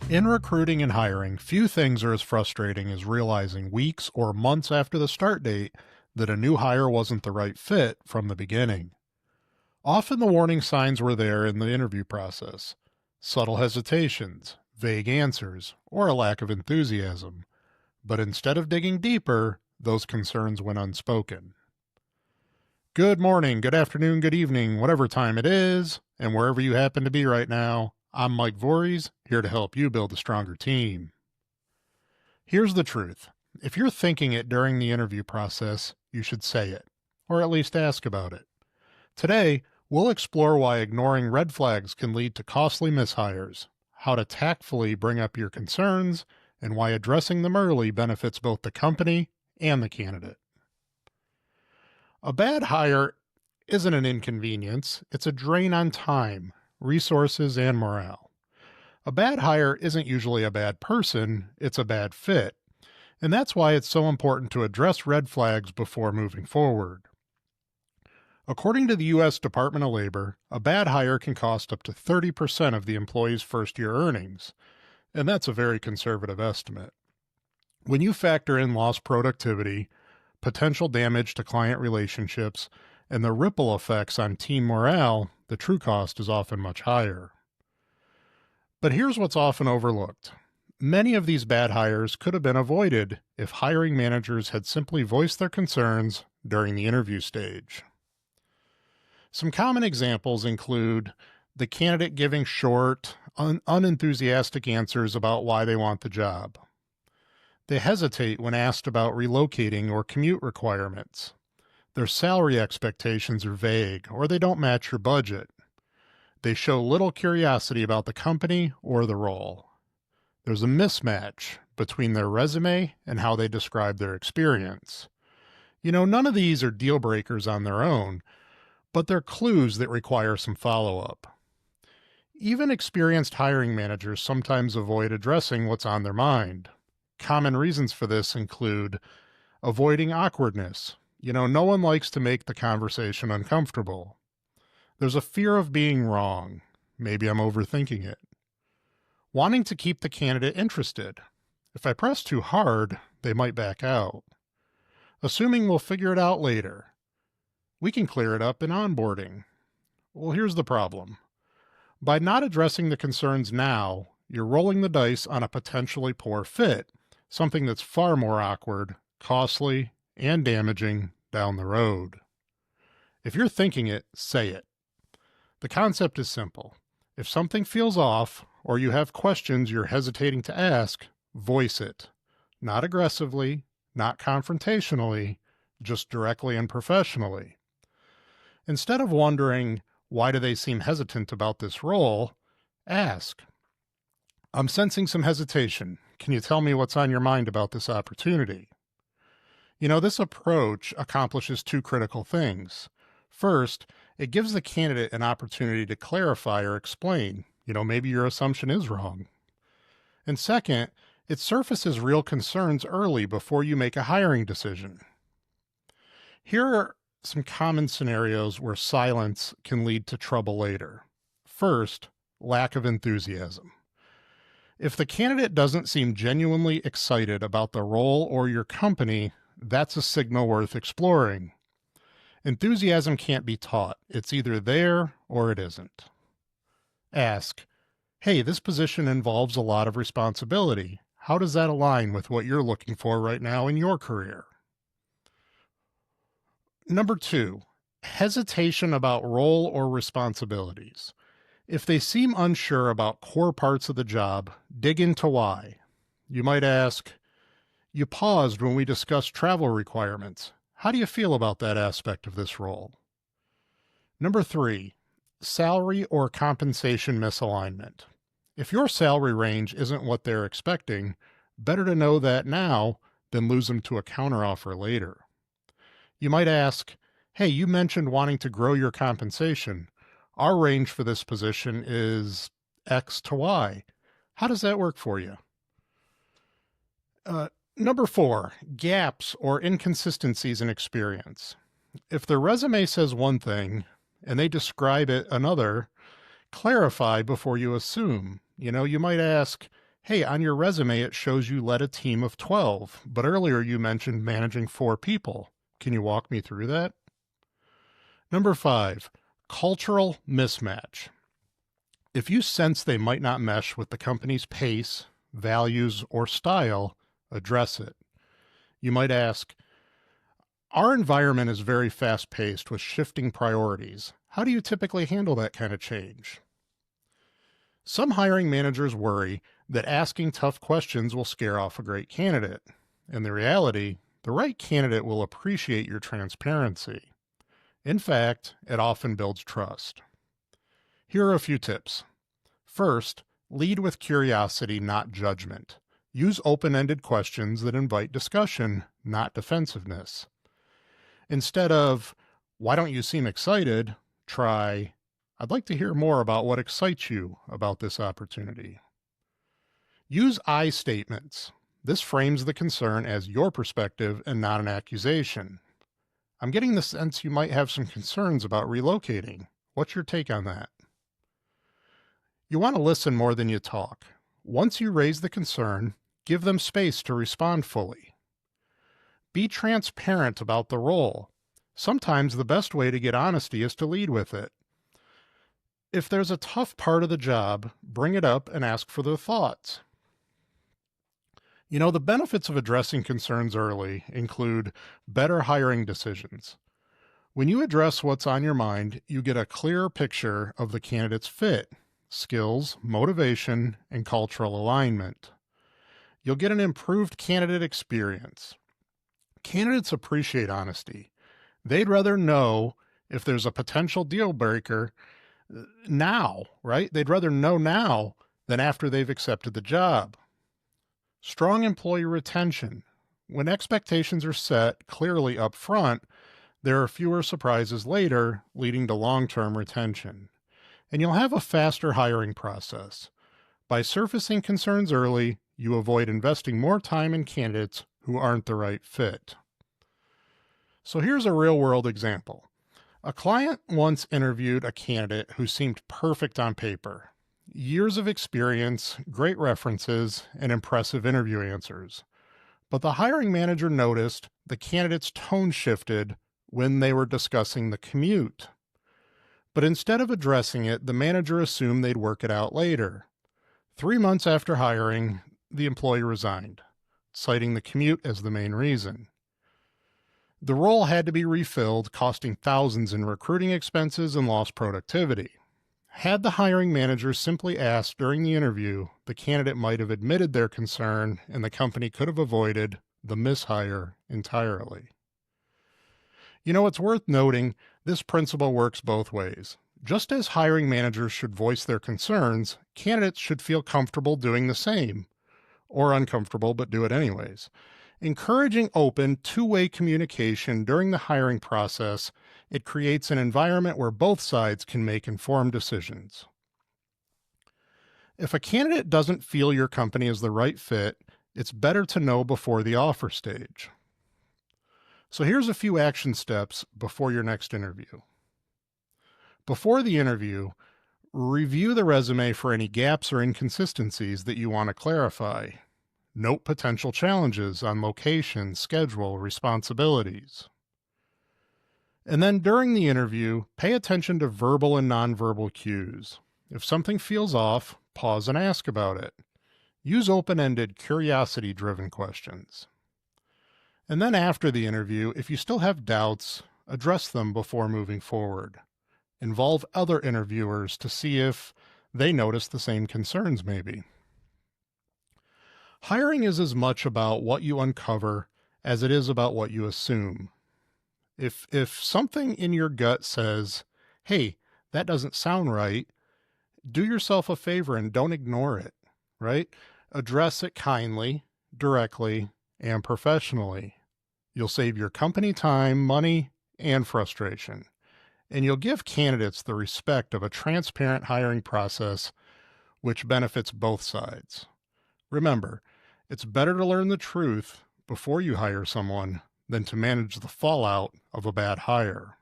In recruiting and hiring, few things are as frustrating as realizing weeks or months after the start date that a new hire wasn't the right fit from the beginning. Often the warning signs were there in the interview process: subtle hesitations, vague answers, or a lack of enthusiasm. But instead of digging deeper, those concerns went unspoken. Good morning, good afternoon, good evening, whatever time it is, and wherever you happen to be right now. I'm Mike Voories, here to help you build a stronger team. Here's the truth. If you're thinking it during the interview process, you should say it, or at least ask about it. Today, we'll explore why ignoring red flags can lead to costly mishires, how to tactfully bring up your concerns, and why addressing them early benefits both the company and the candidate. A bad hire isn't an inconvenience, it's a drain on time, resources, and morale. A bad hire isn't usually a bad person, it's a bad fit. And that's why it's so important to address red flags before moving forward. According to the U.S. Department of Labor, a bad hire can cost up to 30% of the employee's first-year earnings, and that's a very conservative estimate. When you factor in lost productivity, potential damage to client relationships, and the ripple effects on team morale, the true cost is often much higher. But here's what's often overlooked. Many of these bad hires could have been avoided if hiring managers had simply voiced their concerns during the interview stage. Some common examples include the candidate giving short, unenthusiastic answers about why they want the job. They hesitate when asked about relocating or commute requirements. Their salary expectations are vague, or they don't match your budget. They show little curiosity about the company or the role. There's a mismatch between their resume and how they describe their experience. None of these are deal breakers on their own, but they're clues that require some follow-up. Even experienced hiring managers sometimes avoid addressing what's on their mind. Common reasons for this include avoiding awkwardness. No one likes to make the conversation uncomfortable. There's a fear of being wrong. Maybe I'm overthinking it. Wanting to keep the candidate interested. If I press too hard, they might back out. Assuming we'll figure it out later. We can clear it up in onboarding. Well, here's the problem. By not addressing the concerns now, you're rolling the dice on a potentially poor fit, something that's far more awkward, costly, and damaging down the road. If you're thinking it, say it. The concept is simple. If something feels off, or you have questions you're hesitating to ask, voice it. Not aggressively, not confrontationally, just directly and professionally. Instead of wondering, why do they seem hesitant about this role, ask, I'm sensing some hesitation. Can you tell me what's on your mind about this opportunity? This approach accomplishes two critical things. First, it gives the candidate an opportunity to clarify or explain. Maybe your assumption is wrong. And second, it surfaces real concerns early before you make a hiring decision. Here are some common scenarios where silence can lead to trouble later. First, lack of enthusiasm. If the candidate doesn't seem genuinely excited about the role or your company, that's a signal worth exploring. Enthusiasm can't be taught. It's either there or it isn't. Ask, hey, this position involves a lot of responsibility. How does that align with what you're looking for right now in your career? Number 2, hesitation about role or responsibilities. If they seem unsure about core parts of the job, dig into why. You might ask, you paused when we discussed travel requirements. How do you feel about that aspect of this role? Number 3, salary or compensation misalignment. If your salary range isn't what they're expecting, better to know that now than lose them to a counteroffer later. You might ask, hey, you mentioned wanting to grow your compensation. Our range for this position is X to Y. How does that work for you? Number 4, gaps or inconsistencies in experience. If the resume says one thing and they describe it another, clarify before you assume. You might ask, Hey, on your resume, it shows you led a team of 12, but earlier you mentioned managing 4 people. Can you walk me through that? Number 5, cultural mismatch. If you sense they might not mesh with the company's pace, values, or style, address it. You might ask, our environment is very fast paced with shifting priorities. How do you typically handle that kind of change? Some hiring managers worry that asking tough questions will scare off a great candidate. In the reality, the right candidate will appreciate your transparency. In fact, it often builds trust. Here are a few tips. First, lead with curiosity, not judgment. Use open-ended questions that invite discussion, not defensiveness. Instead of, why don't you seem excited? Try, I'd like to hear more about what excites you about this opportunity. Use I statements. This frames the concern as your perspective and not an accusation. I'm getting the sense you might have some concerns about relocating. What's your take on that? You want to listen more than you talk. Once you raise the concern, give them space to respond fully. Be transparent about the role. Sometimes the best way to get honesty is to lead with it. If there's a tough part of the job, bring it up and ask for their thoughts. The benefits of addressing concerns early include better hiring decisions. When you address what's on your mind, you get a clearer picture of the candidate's fit, skills, motivation, and cultural alignment. You'll get an improved candidate experience. Candidates appreciate honesty. They'd rather know if there's a potential deal breaker now, right? They'd rather know now than after they've accepted the job. Strong employee retention. When expectations are set clearly up front, there are fewer surprises later, leading to long-term retention. And you'll have a faster hiring process. By surfacing concerns early, you avoid investing more time in candidates who aren't the right fit. So here's a real-world example. A client once interviewed a candidate who seemed perfect on paper. Years of experience, great references, and impressive interview answers. But the hiring manager noticed the candidate's tone shifted when they were discussing the commute. But instead of addressing it, the manager assumed they'd work it out later. 3 months after hiring, the employee resigned, citing the commute as the main reason. The role had to be refilled, costing thousands in recruiting expenses and lost productivity. Had the hiring manager simply asked during the interview, the candidate might have admitted their concern and the company could have avoided the mishire entirely. It's worth noting this principle works both ways. Just as hiring managers should voice their concerns, candidates should feel comfortable doing the same, or uncomfortable but do it anyways. Encouraging open, two-way communication during the hiring process, it creates an environment where both sides can make informed decisions. If a candidate doesn't feel your company is the right fit, it's better to know before the offer stage. So here's a few action steps before your next interview. Before the interview, review the resume for any gaps or inconsistencies that you want to clarify. Note potential challenges on location, schedule, responsibilities. And then during the interview, pay attention to verbal and nonverbal cues. If something feels off, pause and ask about it. Use open-ended, curiosity-driven questions. And then after the interview, if you still have doubts, address them before moving forward. Involve other interviewers to see if they notice the same concerns maybe. Hiring is as much about what you uncover as it is about what you assume. If something in your gut says, hey, that doesn't sound right, do yourself a favor and don't ignore it, right? Address it kindly, directly, and professionally. You'll save your company time, money, and frustration. And you'll give candidates the respect of a transparent hiring process which benefits both sides. Remember, it's better to learn the truth before you hire someone than to manage the fallout of a bad hire.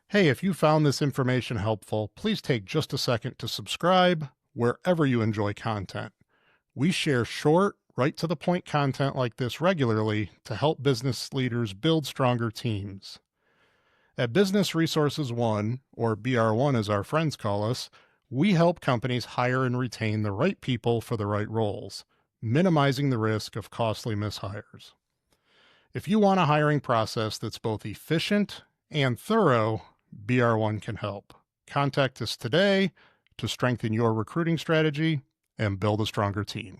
Hey, if you found this information helpful, please take just a second to subscribe wherever you enjoy content. We share short, right to the point content like this regularly to help business leaders build stronger teams. At Business Resources One, or BR1 as our friends call us, we help companies hire and retain the right people for the right roles, minimizing the risk of costly mishires. If you want a hiring process that's both efficient and thorough, BR1 can help. Contact us today to strengthen your recruiting strategy and build a stronger team.